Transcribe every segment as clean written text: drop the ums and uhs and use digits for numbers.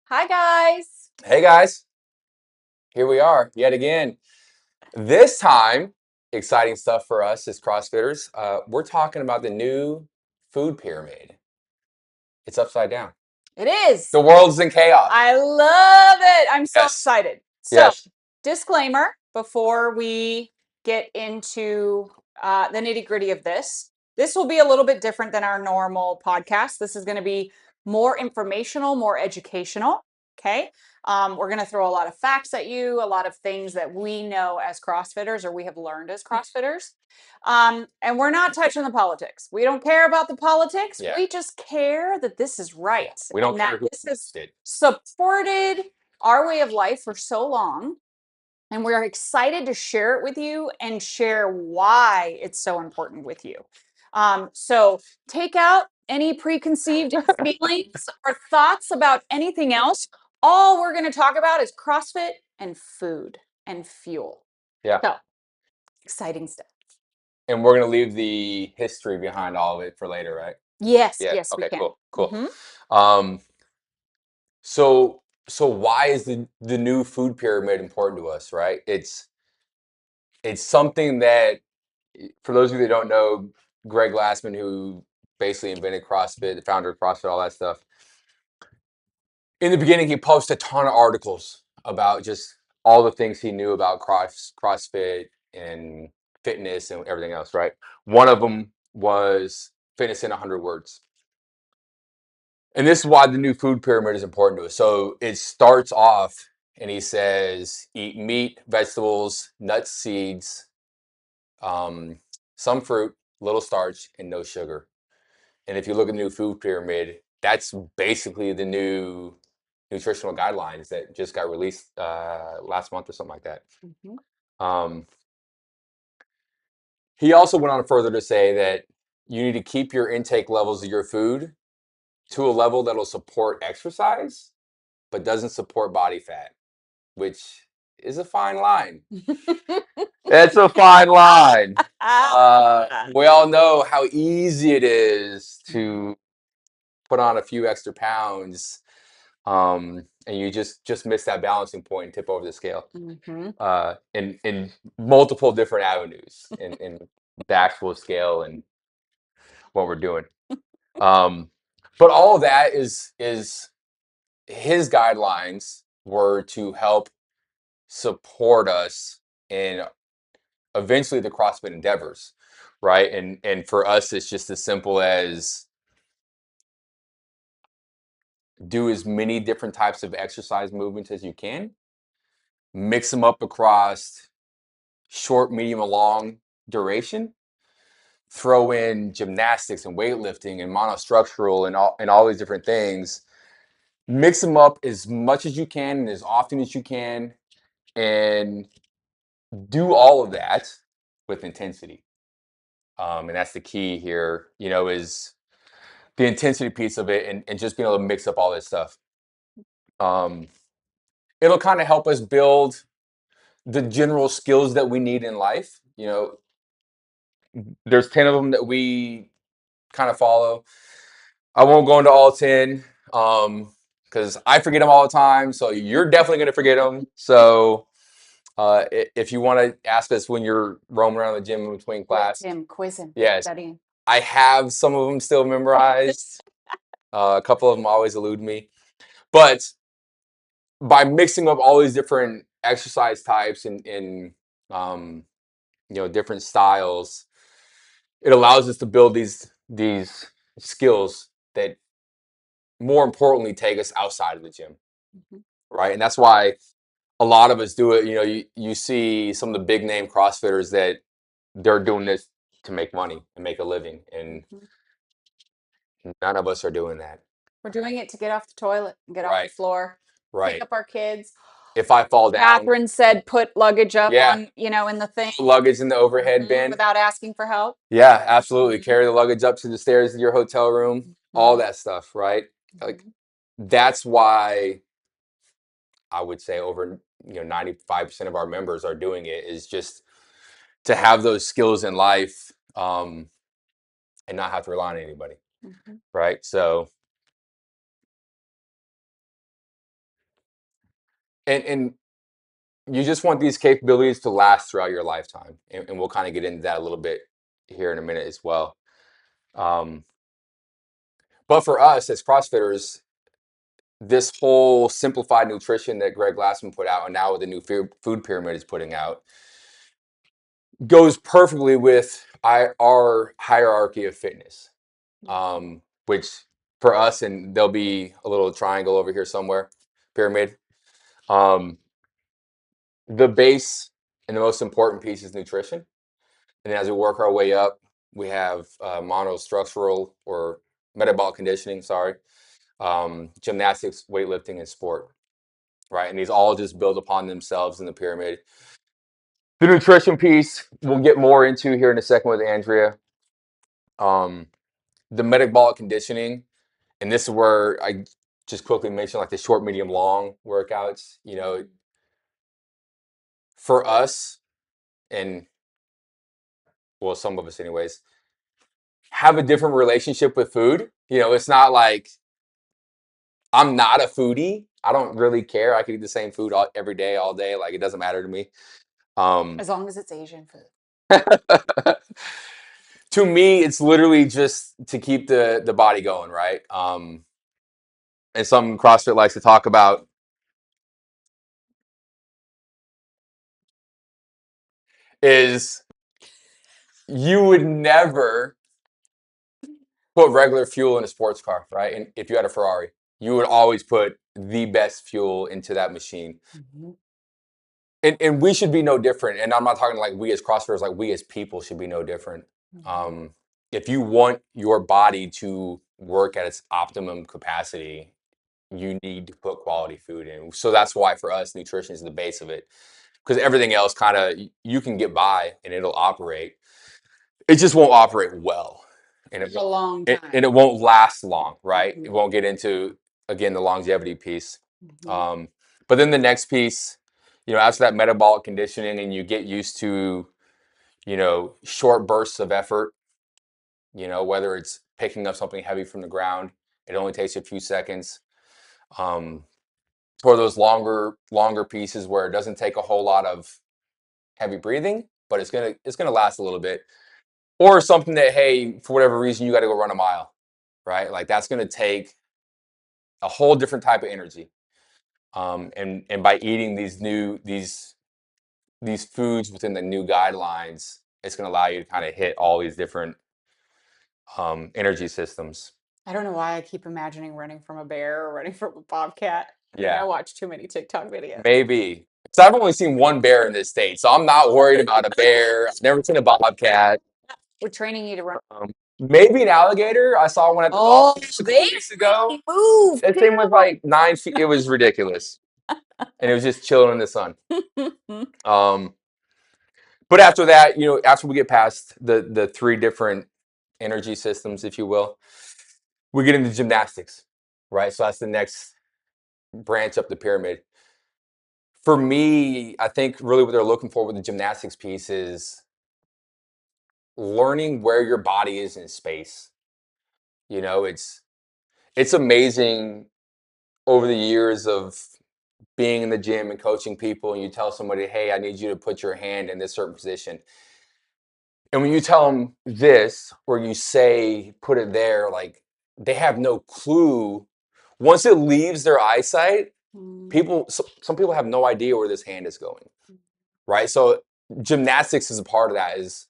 Hi, guys. Hey guys, here we are yet again. This time, exciting stuff for us as CrossFitters. We're talking about the new food pyramid. It's upside down. It is. The world's in chaos. I love it. I'm so Yes, excited. So, yes. disclaimer before we get into the nitty gritty of this. This will be a little bit different than our normal podcast. This is going to be more informational, more educational. Okay. We're going to throw a lot of facts at you, a lot of things that we know as CrossFitters or we have learned as CrossFitters. And we're not touching the politics. We don't care about the politics. Yeah. We just care that this is right. We don't and care that who this has did. supported our way of life for so long. And we're excited to share it with you and share why it's so important with you. So take out any preconceived feelings or thoughts about anything else. All we're going to talk about is CrossFit and food and fuel. Yeah. So exciting stuff. And we're gonna leave the history behind all of it for later, right? Yes, Yeah. yes, we Okay. can. Cool. Mhm. Um. So why is the new food pyramid important to us, right? It's something that, for those of you that don't know, Greg Glassman, who basically invented CrossFit, the founder of CrossFit, all that stuff. In the beginning, he posted a ton of articles about just all the things he knew about CrossFit and fitness and everything else, right? One of them was fitness in 100 words. And this is why the new food pyramid is important to us. So it starts off and he says, eat meat, vegetables, nuts, seeds, some fruit, little starch, and no sugar. And if you look at the new food pyramid, that's basically the new nutritional guidelines that just got released last month or something like that. Mhm. He also went on further to say that you need to keep your intake levels of your food to a level that'll support exercise, but doesn't support body fat, which is a fine line. It's a fine line. We all know how easy it is to put on a few extra pounds, and you just miss that balancing point and tip over the scale. In multiple different avenues in the actual scale and what we're doing. But all of that is his guidelines were to help support us in eventually the CrossFit endeavors, right? And for us, it's just as simple as do as many different types of exercise movements as you can, mix them up across short, medium, and long duration. Throw in gymnastics and weightlifting and monostructural and all these different things. Mix them up as much as you can and as often as you can, and do all of that with intensity. And that's the key here, is the intensity piece of it and just being able to mix up all this stuff. It'll kind of help us build the general skills that we need in life. There's 10 of them that we kind of follow. I won't go into all 10 because I forget them all the time. So you're definitely going to forget them. So if you want to ask us when you're roaming around the gym in between class, Him, quiz him, yes, studying. I have some of them still memorized. A couple of them always elude me. But by mixing up all these different exercise types and different styles, it allows us to build these skills that more importantly take us outside of the gym, right? And that's why a lot of us do it. You see some of the big name CrossFitters that they're doing this to make money and make a living, and none of us are doing that. We're doing it to get off the toilet and get off the Right, floor, pick right. up our kids. If I fall down, Catherine said, put luggage up yeah, on, in the thing luggage in the overhead bin. without asking for help. Yeah, absolutely. Carry the luggage up to the stairs of your hotel room, all that stuff, right? Like that's why I would say over 95% of our members are doing it, is just to have those skills in life, and not have to rely on anybody, Mm-hmm. right? So, and you just want these capabilities to last throughout your lifetime, and we'll kind of get into that a little bit here in a minute as well. Um, but for us as CrossFitters, this whole simplified nutrition that Greg Glassman put out, and now with the new food pyramid is putting out, goes perfectly with our hierarchy of fitness, which for us, and there'll be a little triangle over here somewhere, pyramid. Um, the base and the most important piece is nutrition. And then as we work our way up, we have monostructural or metabolic conditioning, sorry, gymnastics, weightlifting, and sport, right? And these all just build upon themselves in the pyramid. The nutrition piece we'll get more into here in a second with Andrea. Um, the metabolic conditioning, and this is where I just quickly mentioned like the short, medium, long workouts. You know, for us, and well, some of us, anyways, have a different relationship with food. You know, it's not like I'm not a foodie. I don't really care. I could eat the same food every day, all day. Like it doesn't matter to me. As long as it's Asian food. To me, it's literally just to keep the body going, right? And some CrossFit likes to talk about is you would never put regular fuel in a sports car, right? And if you had a Ferrari, you would always put the best fuel into that machine. Mm-hmm. And we should be no different. And I'm not talking like we as CrossFitters, like we as people should be no different. Mm-hmm. If you want your body to work at its optimum capacity, you need to put quality food in. So that's why for us, nutrition is the base of it. Because everything else kind of you can get by and it'll operate. It just won't operate well. And A long time. and it won't last long, right? Mm-hmm. It won't get into, again, the longevity piece. Mm-hmm. But then the next piece, you know, after that metabolic conditioning and you get used to, you know, short bursts of effort, you know, whether it's picking up something heavy from the ground, it only takes you a few seconds. For those longer pieces where it doesn't take a whole lot of heavy breathing, but it's gonna last a little bit. Or something that, hey, for whatever reason, you got to go run a mile, right? Like that's gonna take a whole different type of energy. And by eating these foods within the new guidelines, it's gonna allow you to kind of hit all these different energy systems. I don't know why I keep imagining running from a bear or running from a bobcat. I think I Yeah, watch too many TikTok videos. maybe. So I've only seen one bear in this state, so I'm not worried about a bear. I've never seen a bobcat. We're training you to run. Maybe an alligator. I saw one at the Oh, golf a couple they weeks ago. move That thing was like 9 feet. It was ridiculous, and it was just chilling in the sun. too. Um, but after that, you know, after we get past the three different energy systems, if you will, we get into gymnastics, right? So that's the next branch up the pyramid. For me, I think really what they're looking for with the gymnastics piece is learning where your body is in space. You know, it's amazing over the years of being in the gym and coaching people, and you tell somebody, hey, I need you to put your hand in this certain position. And when you tell them this, or you say, put it there, like they have no clue. Once it leaves their eyesight, some people have no idea where this hand is going, right? So gymnastics is a part of that, is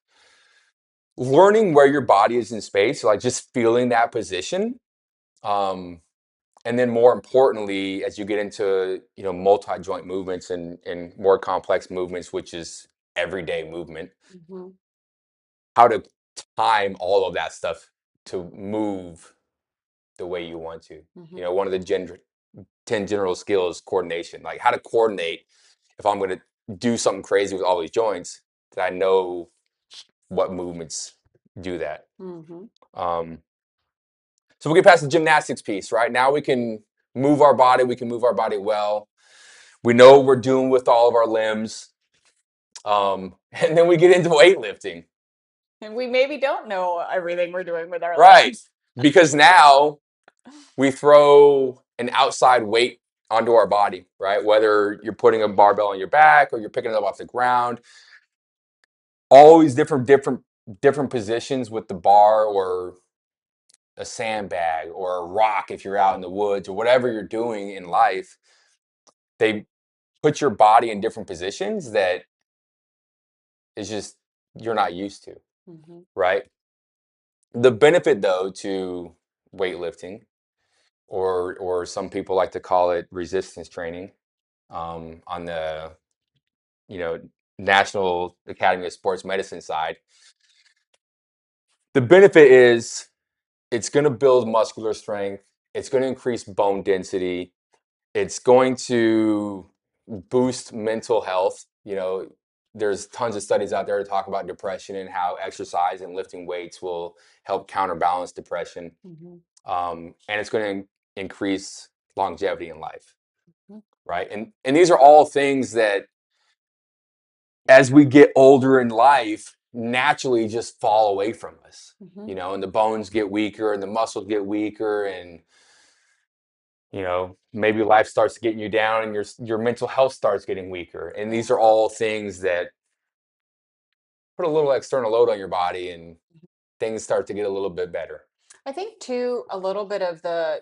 learning where your body is in space, like just feeling that position. And then more importantly, as you get into, you know, multi-joint movements and more complex movements, which is everyday movement, Mhm. how to time all of that stuff to move the way you want to. You know, one of the 10 general skills, coordination, like how to coordinate. If I'm going to do something crazy with all these joints, that I know what movements do that. Mhm. Um, so we get past the gymnastics piece, right? Now we can move our body. We can move our body well. We know what we're doing with all of our limbs. And then we get into weightlifting. And we maybe don't know everything we're doing with our Right. lives. Because now we throw an outside weight onto our body, right? Whether you're putting a barbell on your back or you're picking it up off the ground, always different positions with the bar or a sandbag or a rock if you're out in the woods or whatever you're doing in life. They put your body in different positions that is just you're not used to, Mm-hmm. right? The benefit though to weightlifting, or some people like to call it resistance training, on the you know National Academy of Sports Medicine side, the benefit is it's going to build muscular strength, it's going to increase bone density, it's going to boost mental health. There's tons of studies out there to talk about depression and how exercise and lifting weights will help counterbalance depression. Mm-hmm. And it's going to increase longevity in life, right? And these are all things that, as we get older in life, naturally just fall away from us. Mm-hmm. And the bones get weaker and the muscles get weaker, and maybe life starts getting you down and your mental health starts getting weaker. And these are all things that put a little external load on your body, and things start to get a little bit better. I think too, a little bit of the,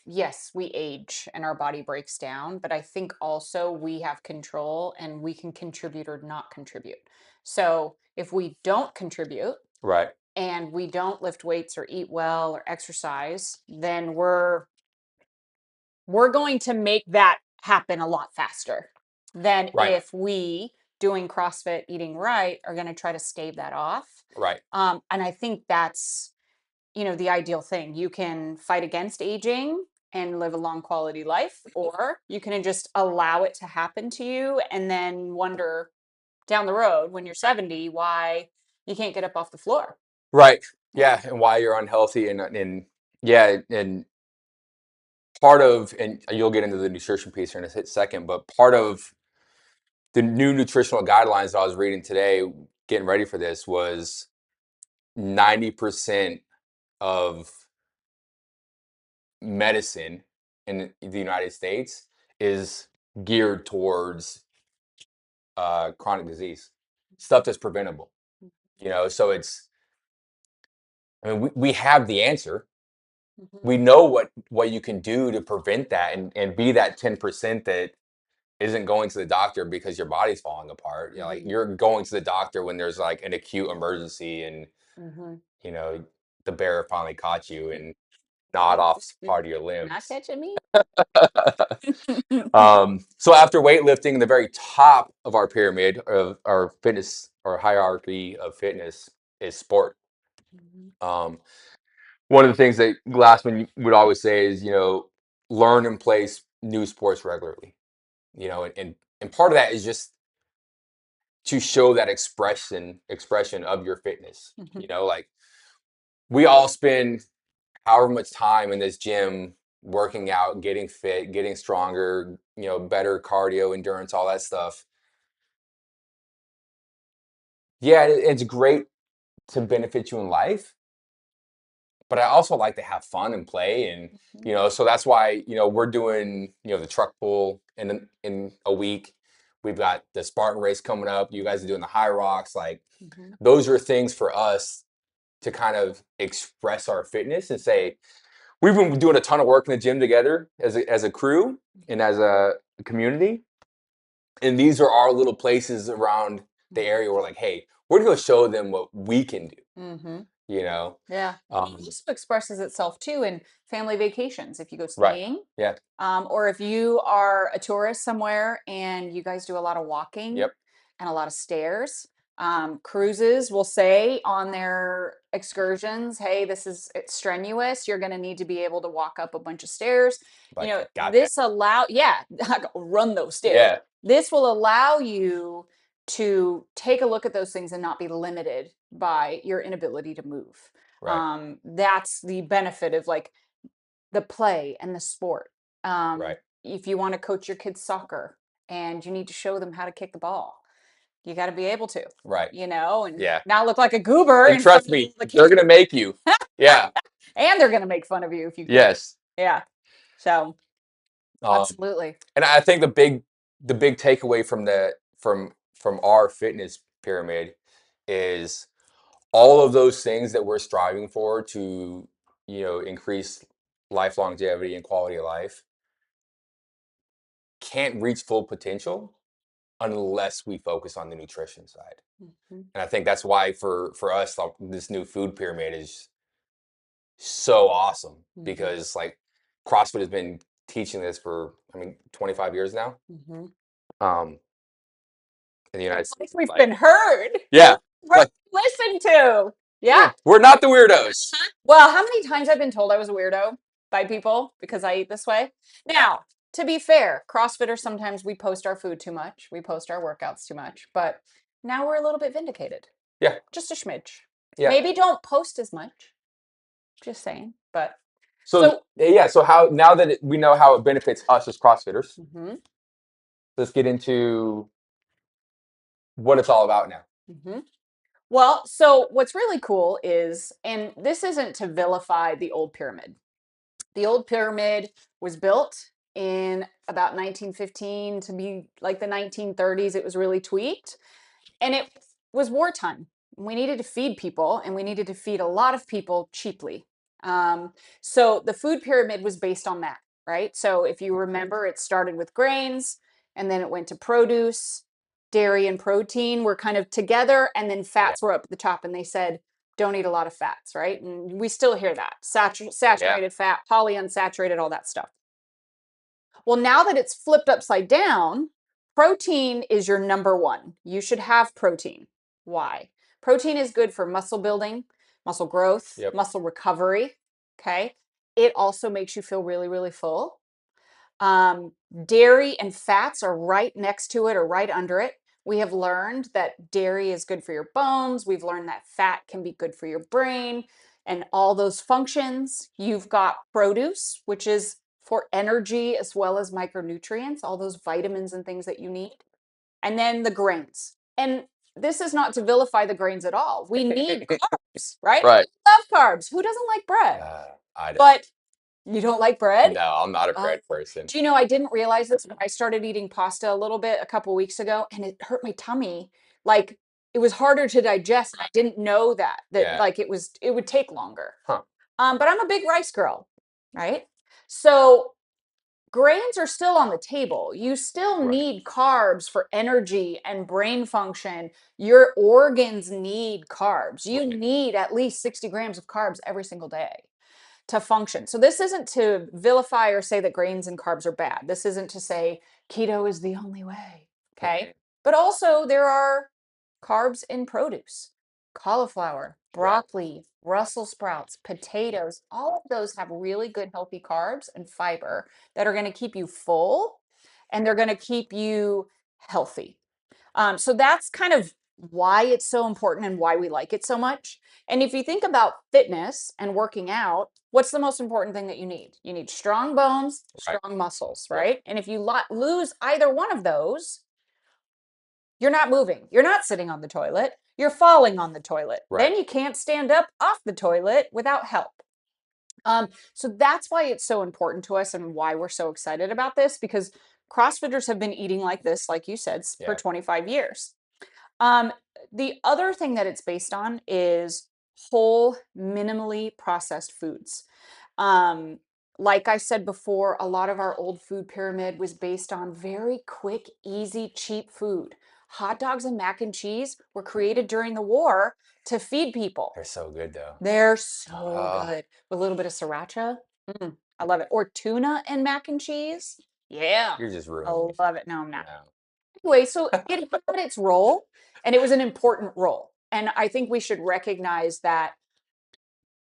yes, we age and our body breaks down, but I think also we have control and we can contribute or not contribute. So if we don't contribute Right. and we don't lift weights or eat well or exercise, then we're going to make that happen a lot faster than Right. if we doing CrossFit eating right are going to try to stave that off. Right. And I think that's the ideal thing. You can fight against aging and live a long quality life, or you can just allow it to happen to you and then wonder down the road when you're 70 why you can't get up off the floor. Right. Yeah. Yeah. And why you're unhealthy, and yeah, and part of, and you'll get into the nutrition piece here in a second, but part of the new nutritional guidelines that I was reading today, getting ready for this, was 90% of medicine in the United States is geared towards chronic disease, stuff that's preventable. So we have the answer. Mhm. We know what you can do to prevent that, and be that 10% that isn't going to the doctor because your body's falling apart. Like, Mhm. you're going to the doctor when there's like an acute emergency, and Mhm. you know the bear finally caught you and gnawed off part of your Not limbs. catching me. So after weightlifting, the very top of our pyramid of our fitness or hierarchy of fitness is sport. Mhm. Um, One of the things that Glassman would always say is, learn and play new sports regularly. And part of that is just to show that expression of your fitness. Mhm. Like, we all spend however much time in this gym working out, getting fit, getting stronger, better cardio, endurance, all that stuff. Yeah, it's great to benefit you in life, but I also like to have fun and play. And Mhm. so that's why we're doing the truck pull in a week. We've got the Spartan race coming up. You guys are doing the high rocks. Like, Mhm. those are things for us to kind of express our fitness and say we've been doing a ton of work in the gym together as a crew and as a community. And these are our little places around the area where, like, hey, we're going to show them what we can do. Mhm. You know, Yeah. um, It also expresses itself too in family vacations. If you go right? skiing, Yeah. or if you are a tourist somewhere and you guys do a lot of walking Yep. and a lot of stairs, cruises will say on their excursions, hey, it's strenuous. You're going to need to be able to walk up a bunch of stairs. Like, I got that. This yeah, run those stairs. Yeah. This will allow you to take a look at those things and not be limited by your inability to move. Right. That's the benefit of like the play and the sport. Right. If you want to coach your kids soccer and you need to show them how to kick the ball, You got to be able to, Right. and Yeah. not look like a goober. And trust me, they're going to make you. Yeah. And they're going to make fun of you if you can. Yes. Yeah. So Um, absolutely. and I think the big takeaway from our fitness pyramid is all of those things that we're striving for to, increase life longevity and quality of life can't reach full potential unless we focus on the nutrition side. Mm-hmm. And I think that's why for us, like, this new food pyramid is so awesome because like CrossFit has been teaching this for 25 years now. Mm-hmm. Um, in the United States, We've been heard. yeah, We're listened to. Yeah. we're not the weirdos. Well, how many times I've been told I was a weirdo by people because I eat this way? Now, to be fair, CrossFitters, sometimes we post our food too much. We post our workouts too much. But now we're a little bit vindicated. Yeah. Just a smidge. Yeah. Maybe don't post as much. Just saying. But so how, now that we know how it benefits us as CrossFitters, mm-hmm. let's get into what it's all about now. Mm-hmm. Well, so what's really cool is, and this isn't to vilify the old pyramid. The old pyramid was built in about 1915 to be like the 1930s. It was really tweaked, and it was wartime. We needed to feed people, and we needed to feed a lot of people cheaply. So the food pyramid was based on that, right? So if you remember, it started with grains, and then it went to produce, dairy, and protein were kind of together, and then fats were up at the top. And they said, don't eat a lot of fats, right? And we still hear that saturated fat, polyunsaturated, all that stuff. Well, now that it's flipped upside down, protein is your number one. You should have protein. Why? Protein is good for muscle building, muscle growth, muscle recovery. Okay. It also makes you feel really, really full. Dairy and fats are right next to it or right under it. We have learned that dairy is good for your bones. We've learned that fat can be good for your brain and all those functions. You've got produce, which is for energy as well as micronutrients, all those vitamins and things that you need. And then the grains. And this is not to vilify the grains at all. We need carbs, right? Right. We love carbs. Who doesn't like bread? I don't. But you don't like bread? No, I'm not a bread person. Do you know, I didn't realize this when I started eating pasta a little bit a couple weeks ago, and it hurt my tummy. Like, it was harder to digest. I didn't know that like it would take longer. Huh. But I'm a big rice girl, right? So grains are still on the table. You still need carbs for energy and brain function. Your organs need carbs. You need at least 60 grams of carbs every single day to function. So this isn't to vilify or say that grains and carbs are bad. This isn't to say keto is the only way. Okay. But also there are carbs in produce, cauliflower, broccoli, Brussels sprouts, potatoes. All of those have really good, healthy carbs and fiber that are going to keep you full and they're going to keep you healthy. So that's kind of why it's so important and why we like it so much. And if you think about fitness and working out, what's the most important thing that you need? You need strong bones, strong muscles, right? And if you lose either one of those, you're not moving. You're not sitting on the toilet. You're falling on the toilet. Then you can't stand up off the toilet without help. So that's why it's so important to us and why we're so excited about this, because CrossFitters have been eating like this, like you said, for 25 years. The other thing that it's based on is whole, minimally processed foods. Like I said before, a lot of our old food pyramid was based on very quick, easy, cheap food. Hot dogs and mac and cheese were created during the war to feed people. They're so good, though. They're so good. With a little bit of sriracha. I love it. Or tuna and mac and cheese. Yeah. You're just ruining I me. love it. No, I'm not. Anyway, so it had its role, and it was an important role. And I think we should recognize that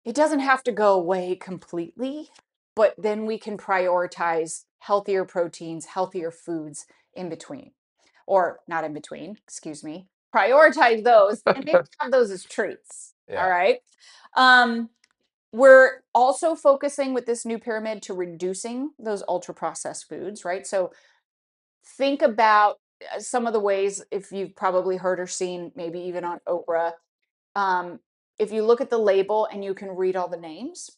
it doesn't have to go away completely, but then we can prioritize healthier proteins, healthier foods in between. Or not in between, excuse me. Prioritize those and maybe have those as treats. All right. We're also focusing with this new pyramid to reducing those ultra processed foods, right? So think about some of the ways, if you've probably heard or seen, maybe even on Oprah, um, if you look at the label and you can read all the names,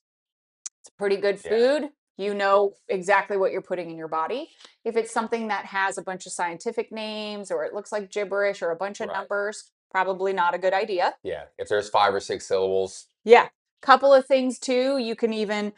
it's pretty good Yeah. food. You know exactly what you're putting in your body. If it's something that has a bunch of scientific names or it looks like gibberish or a bunch of Right. numbers, probably not a good idea. Yeah. If there's 5 or 6 syllables. Yeah. Couple of things too. You can even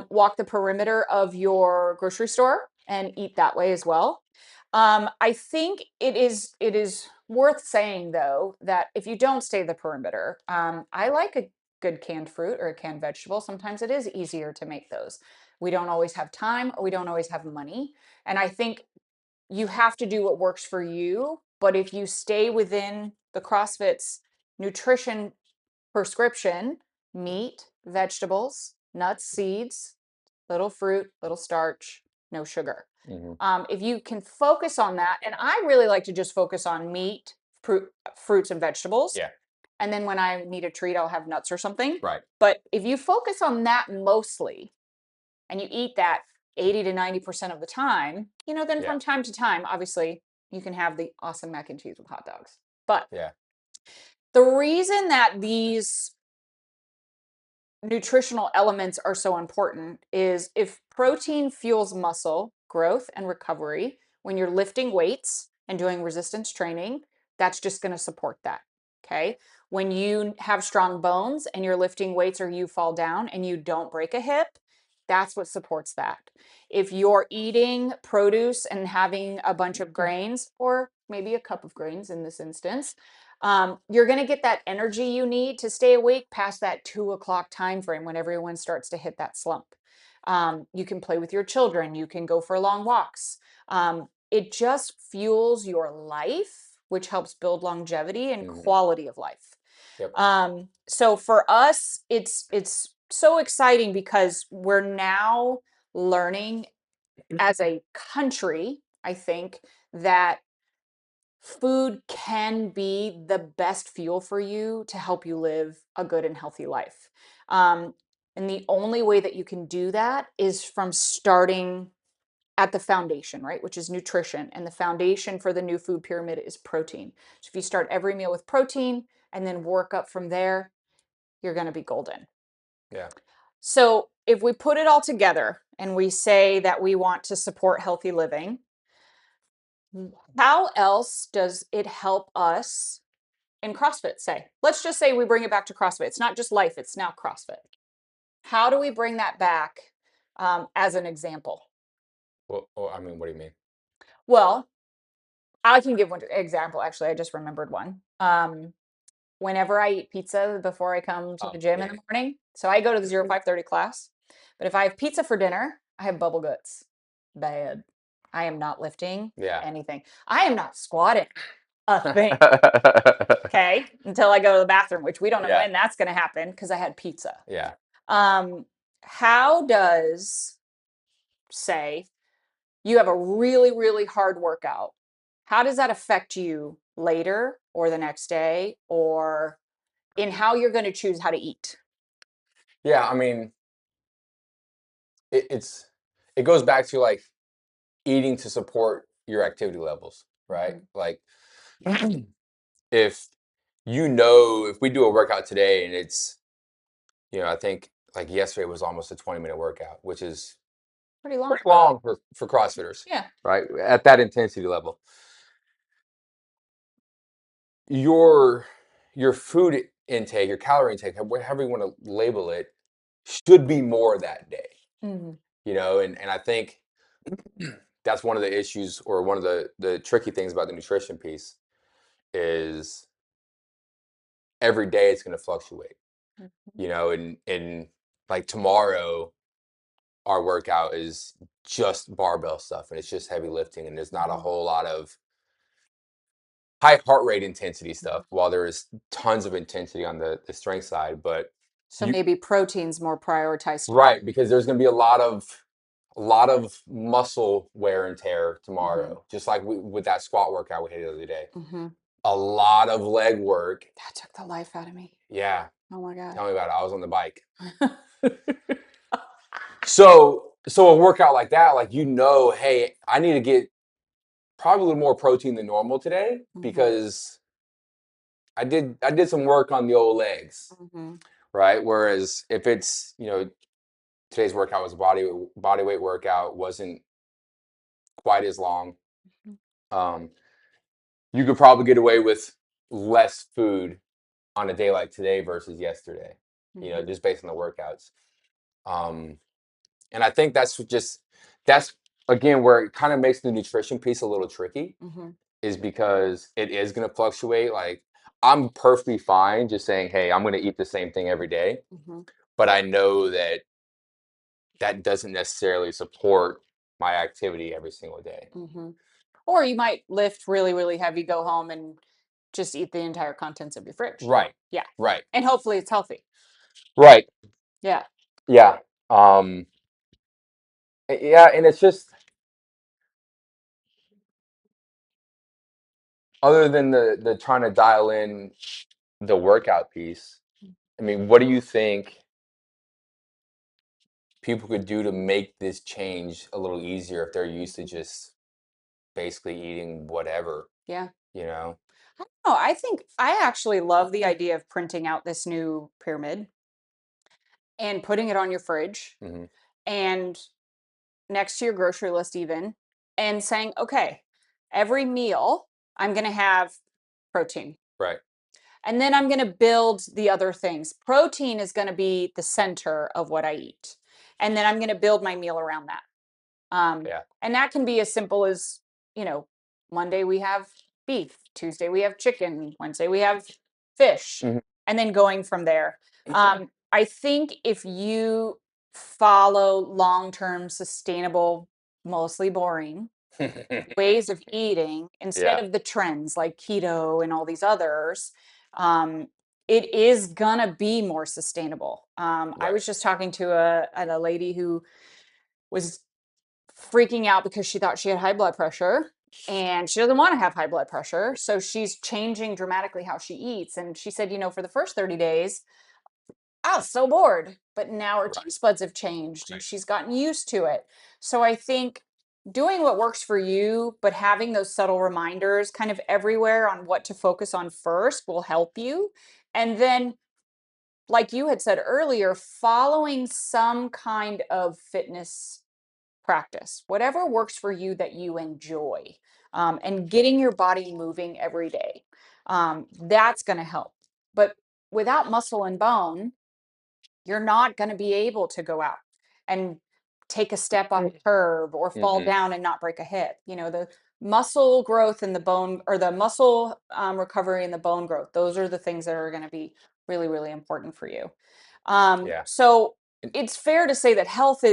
walk the perimeter of your grocery store and eat that way as well. I think it is worth saying though that if you don't stay the perimeter, I like a good canned fruit or a canned vegetable. Sometimes it is easier to make those. We don't always have time or we don't always have money. And I think you have to do what works for you. But if you stay within the CrossFit's nutrition prescription, meat, vegetables, nuts, seeds, little fruit, little starch, no sugar. Mhm. If you can focus on that, and I really like to just focus on meat, fruits, and vegetables. Yeah. And then when I need a treat, I'll have nuts or something. Right. But if you focus on that mostly and you eat that 80 to 90% of the time, then Yeah. from time to time, obviously, you can have the awesome mac and cheese with hot dogs. But Yeah. the reason that these nutritional elements are so important is if protein fuels muscle growth and recovery when you're lifting weights and doing resistance training, that's just going to support that. Okay. When you have strong bones and you're lifting weights or you fall down and you don't break a hip, that's what supports that. If you're eating produce and having a bunch of grains, or maybe a cup of grains in this instance, you're going to get that energy you need to stay awake past that 2 o'clock time frame when everyone starts to hit that slump. You can play with your children. You can go for long walks. It just fuels your life, which helps build longevity and quality of life. Yep. So for us, it's so exciting because we're now learning as a country, I think, that food can be the best fuel for you to help you live a good and healthy life. Um, and the only way that you can do that is from starting at the foundation, right? Which is nutrition. And the foundation for the new food pyramid is protein. So if you start every meal with protein and then work up from there, you're going to be golden. Yeah. So if we put it all together and we say that we want to support healthy living, how else does it help us in CrossFit, say? Let's just say we bring it back to CrossFit. It's not just life, it's now CrossFit. How do we bring that back as an example? Well, I mean, what do you mean? Well, I can give one example. Actually, I just remembered one. Whenever I eat pizza before I come to the gym in the morning, so I go to the 0530 class, but if I have pizza for dinner, I have bubble guts. Bad. I am not lifting anything. I am not squatting a thing. Okay, until I go to the bathroom, which we don't know when that's going to happen because I had pizza. Yeah. How does, say, you have a really, really hard workout? How does that affect you later or the next day or in how you're going to choose how to eat? Yeah. I mean, it goes back to like eating to support your activity levels, right? Like if if we do a workout today and it's, I think like yesterday was almost a 20-minute workout, which is Pretty long. pretty long for CrossFitters, Yeah. right? At that intensity level. Your food intake, your calorie intake, however you want to label it, should be more that day. Mhm. And I think that's one of the issues or one of the tricky things about the nutrition piece is every day it's going to fluctuate. And like tomorrow our workout is just barbell stuff and it's just heavy lifting and there's not a whole lot of high heart rate intensity stuff while there is tons of intensity on the strength side. But So maybe protein's more prioritized. right, because there's going to be a lot of muscle wear and tear tomorrow, just like with that squat workout we had the other day. A lot of leg work. That took the life out of me. Yeah. Oh my God. Tell me about it. I was on the bike. So a workout like that, like, hey, I need to get probably a little more protein than normal today because I did some work on the old legs, right? Whereas if it's, today's workout was a body weight workout, wasn't quite as long. Um, you could probably get away with less food on a day like today versus yesterday, just based on the workouts. And I think that's again where it kind of makes the nutrition piece a little tricky, is because it is going to fluctuate. Like, I'm perfectly fine just saying, hey, I'm going to eat the same thing every day, but I know that that doesn't necessarily support my activity every single day. Or you might lift really, really heavy, go home and just eat the entire contents of your fridge. Right. Yeah. Right. And hopefully it's healthy. Right. Yeah. Yeah. Yeah, and it's just, other than the trying to dial in the workout piece, I mean, what do you think people could do to make this change a little easier if they're used to just basically eating whatever, Yeah. you know? I don't know. I think I actually love the idea of printing out this new pyramid and putting it on your fridge and next to your grocery list even, and saying, okay, every meal I'm going to have protein. Right. And then I'm going to build the other things. Protein is going to be the center of what I eat. And then I'm going to build my meal around that. Yeah. And that can be as simple as, Monday we have beef, Tuesday we have chicken, Wednesday we have fish, and then going from there. I think if you follow long-term, sustainable, mostly boring ways of eating instead Yeah. of the trends like keto and all these others, it is gonna be more sustainable. I Right. was just talking to a lady who was freaking out because she thought she had high blood pressure and she doesn't want to have high blood pressure. So she's changing dramatically how she eats. And she said, for the first 30 days, I was so bored, but now her taste buds have changed and she's gotten used to it. So I think doing what works for you, but having those subtle reminders kind of everywhere on what to focus on first will help you. And then, like you had said earlier, following some kind of fitness practice, whatever works for you that you enjoy, and getting your body moving every day. That's going to help. But without muscle and bone, you're not going to be able to go out and take a step off a curve or fall down and not break a hip. The muscle growth and the bone, or the muscle recovery and the bone growth, those are the things that are going to be really, really important for you. Yeah. So it's fair to say that health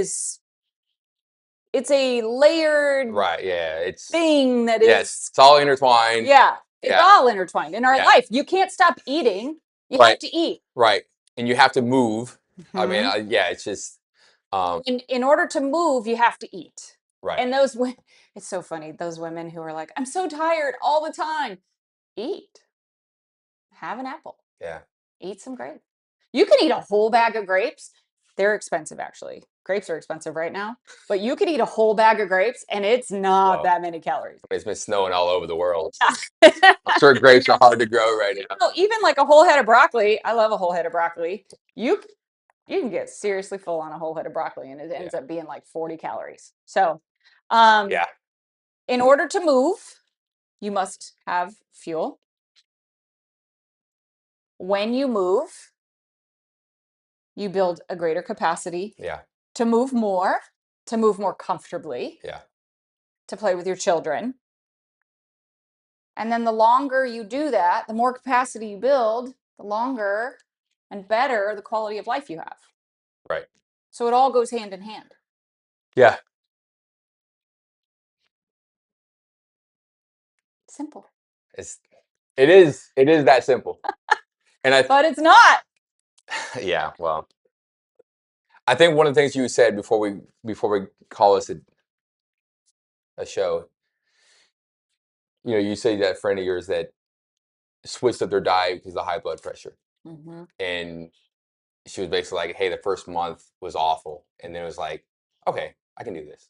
it's a layered Right. Yeah. thing that Yes, is, it's all intertwined. yeah, it's Yeah. all intertwined in our Yeah. life. You can't stop eating. You have Right. to eat. Right. And you have to move. I mean, Mhm. yeah, it's just, In order to move, you have to eat. right. And it's so funny. Those women who are like, I'm so tired all the time. Eat. Have an apple. Yeah. Eat some grapes. You can eat a whole bag of grapes. They're expensive, actually. Grapes are expensive right now, but you could eat a whole bag of grapes and it's not Well, that many calories. it's been snowing all over the world. Yeah. I'm sure grapes are hard to grow right now. No, even like a whole head of broccoli. I love a whole head of broccoli. You can get seriously full on a whole head of broccoli and it ends up being like 40 calories. So, Yeah. in order to move, you must have fuel. When you move, you build a greater capacity Yeah. to move more comfortably, Yeah. to play with your children. And then the longer you do that, the more capacity you build, the longer and better the quality of life you have. Right. So it all goes hand in hand. Yeah. Simple. It is that simple. And But it's not. yeah, well, I think one of the things you said before we call this a show, you say that friend of yours that switched up their diet because of high blood pressure. And she was basically like, hey, the first month was awful. And then it was like, okay, I can do this.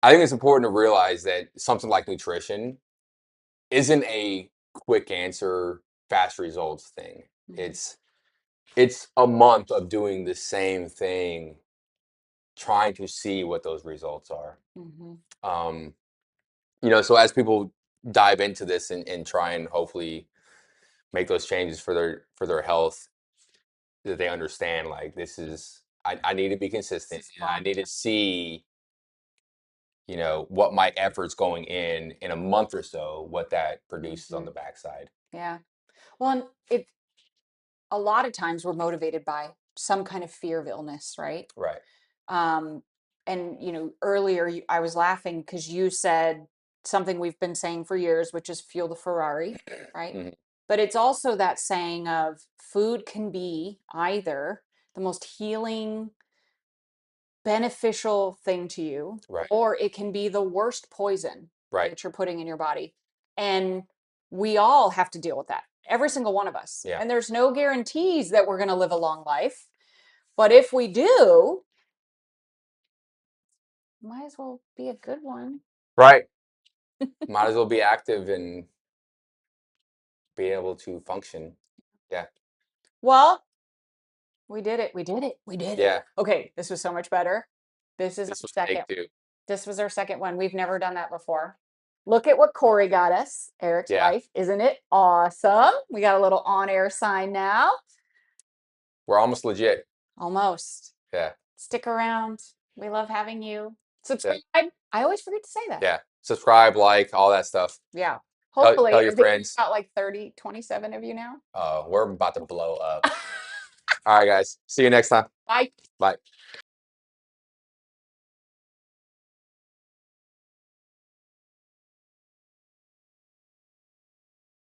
I think it's important to realize that something like nutrition isn't a quick answer, fast results thing. Mhm. It's a month of doing the same thing, trying to see what those results are. Mhm. Um, so as people dive into this and try and hopefully make those changes for their health, that they understand like this is I need to be This consistent is and I long need to term. see what my efforts going in a month or so, what that produces on the Mhm. backside. Yeah. Well, and it a lot of times we're motivated by some kind of fear of illness, right? Right. Um, and earlier I was laughing because you said something we've been saying for years, which is fuel the Ferrari, right? Mhm. But it's also that saying of food can be either the most healing, beneficial thing to you, Right. or it can be the worst poison Right. that you're putting in your body. And we all have to deal with that, every single one of us. Yeah. And there's no guarantees that we're going to live a long life. But if we do, might as well be a good one. Right. Might as well be active and be able to function. Yeah. Well, we did it. We did it. We did it. Yeah. Okay, this was so much better. This is our This was second. take two. This was our second one. We've never done that before. Look at what Corey got us, Eric's Yeah. wife. Isn't it awesome? We got a little on-air sign now. We're almost legit. Almost. Yeah. Stick around. We love having you. Yeah. Subscribe. I always forget to say that. Yeah. Subscribe, like, all that stuff. Yeah. Tell Hopefully, your I think friends. about like 30, 27 of you now. We're about to blow up. All right, guys. See you next time. Bye. Bye.